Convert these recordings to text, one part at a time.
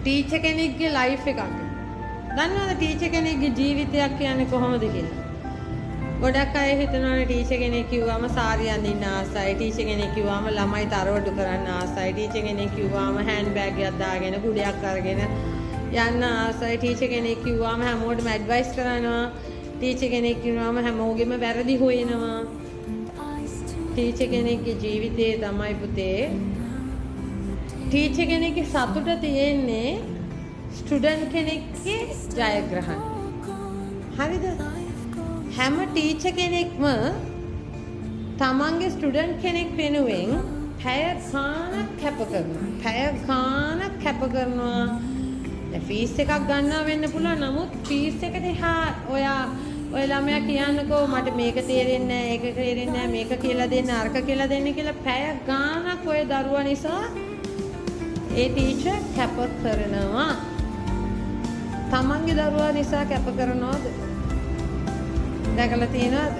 Teacher කෙනෙක්ගේ life එකක්. දන්නවද ටීචර් කෙනෙක්ගේ ජීවිතයක් කියන්නේ කොහොමද කියලා? ගොඩක් අය හිතනවානේ ටීචර් කෙනෙක් කිව්වම සාරි අඳින්න ආසයි, ටීචර් කෙනෙක් කිව්වම ළමයි තරවඩු කරන්න ආසයි, ටීචර් කෙනෙක් කිව්වම හෑන්ඩ් බෑග් එකක් දාගෙන කුඩයක් අරගෙන යන්න ආසයි, ටීචර් කෙනෙක් කිව්වම හැමෝටම ඇඩ්වයිස් කරනවා, ටීචර් කෙනෙක් කිව්වම හැමෝගෙම වැරදි හොයනවා. ටීචර් කෙනෙක්ගේ ජීවිතේ තමයි පුතේ ටීචර් කෙනෙක්ගේ සතුට තියෙන්නේ ස්ටුඩන්ට් කෙනෙක්ගේ ජයග්‍රහණ. හරිද? හැම ටීචර් කෙනෙක්ම තමන්ගේ ස්ටුඩන්ට් කෙනෙක් වෙනුවෙන් පැය ගාණක් කැප කරනවා. පැය ගාණක් කැප කරනවා. දැන් ෆීස් එකක් ගන්නවා වෙන්න පුළුවන්. නමුත් ෆීස් එක දිහා ඔය ළමයා කියන්නකෝ මට මේක තේරෙන්නේ නැහැ, ඒක තේරෙන්නේ නැහැ, මේක කියලා දෙන්න, අරක කියලා දෙන්න කියලා පැය ගාණක් ඔය දරුවා නිසා ඒ ටීචර් කැප කරනවා. තමන්ගේ දරුවා නිසා කැප කරනවද? දැකලා තියෙනවද?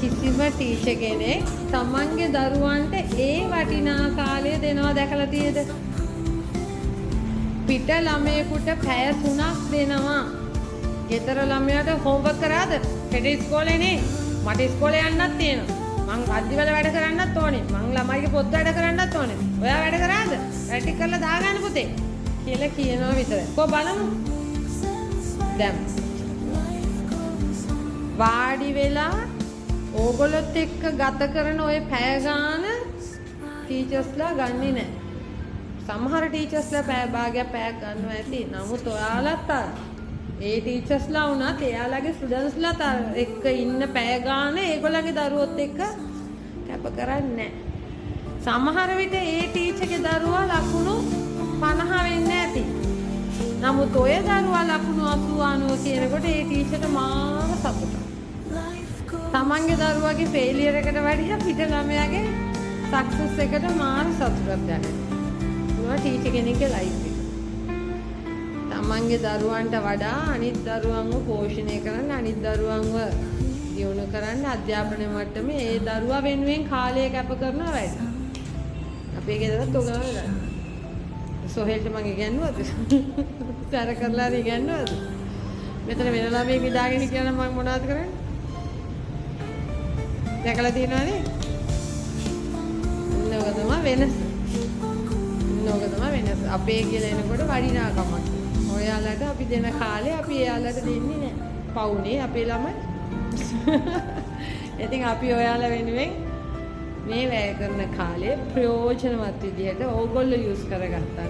කිසිම ටීචර් කෙනෙක් තමන්ගේ දරුවන්ට ඒ වටිනා කාලය දෙනවා දැකලා තියෙද? පිට ළමයෙකුට පැය 3ක් දෙනවා. ගෙදර ළමයාට හෝම්වර්ක් කරාද? හෙට ඉස්කෝලේ නේ. මට ඉස්කෝලේ යන්නත් තියෙනවා. මං අද්දිවල වැඩ කරන්නත් ඕනේ. මං ළමයිගේ පොත් වැඩ කරන්නත් ඕනේ. ඔයා වැඩ කරාද? වැඩ ටික කරලා දාගන්න පුතේ. කියලා කියනවා විතරයි. කො බලමු. දැන් වාඩි වෙලා ඕගොල්ලොත් එක්ක ගත කරන ওই පැය ගාන ටීචර්ස්ලා ගන්නෙ නැහැ. සමහර ටීචර්ස්ලා පැය භාගයක් පැයක් ගන්නවා ඇති. නමුත් ඔයාලත් ඒ ටීචර්ස්ලා වුණත් එයාලගේ ස්ටුඩන්ට්ස්ලා එක්ක ඉන්න පැය ගාන ඒගොල්ලන්ගේ දරුවොත් එක්ක කැප කරන්නේ නැහැ. සමහර විට ඒ ටීචර්ගේ දරුවා ලකුණු 50 වෙන්නේ නැති. නමුත් ඔය දරුවා ලකුණු 80 90 කියනකොට ඒ ටීචර්ට මාර සතුටක්. තමන්ගේ දරුවාගේ ෆේලියර් එකට වඩා පිට ළමයාගේ සක්සස් එකට මාර සතුටක් දැනෙනවා. ඒක ටීචර් කෙනෙක්ගේ ලයිෆ් එක. තමන්ගේ දරුවන්ට වඩා අනිත් දරුවන්ව පෝෂණය කරන්න, අනිත් දරුවන්ව දියුණු කරන්න අධ්‍යාපන මට්ටමේ ඒ දරුවා වෙනුවෙන් කාලය කැප කරනවා වැඩි. අපේ ගෙදරත් ඔක කරනවා. සොහෙල්ට මම ඉගෙනුවද? සැර කරලා ඉගෙනුවද? මෙතන වෙන ළමයෙක් විදාගෙන කියලා මම මොනවද කරන්නේ? දැකලා තියෙනවනේ? නෝක තමයි වෙනස. නෝක තමයි වෙනස. අපේ කියලා එනකොට වටිනාකමක්. ඔයාලට අපි දෙන කාලේ අපි එයාලට දෙන්නේ නැහැ. පවුනේ අපේ ළමයි. ඉතින් අපි ඔයාලා වෙනුවෙන් මේ වැය කරන කාලේ ප්‍රයෝජනවත් විදිහට ඕගොල්ලෝ යූස් කරගත්තා.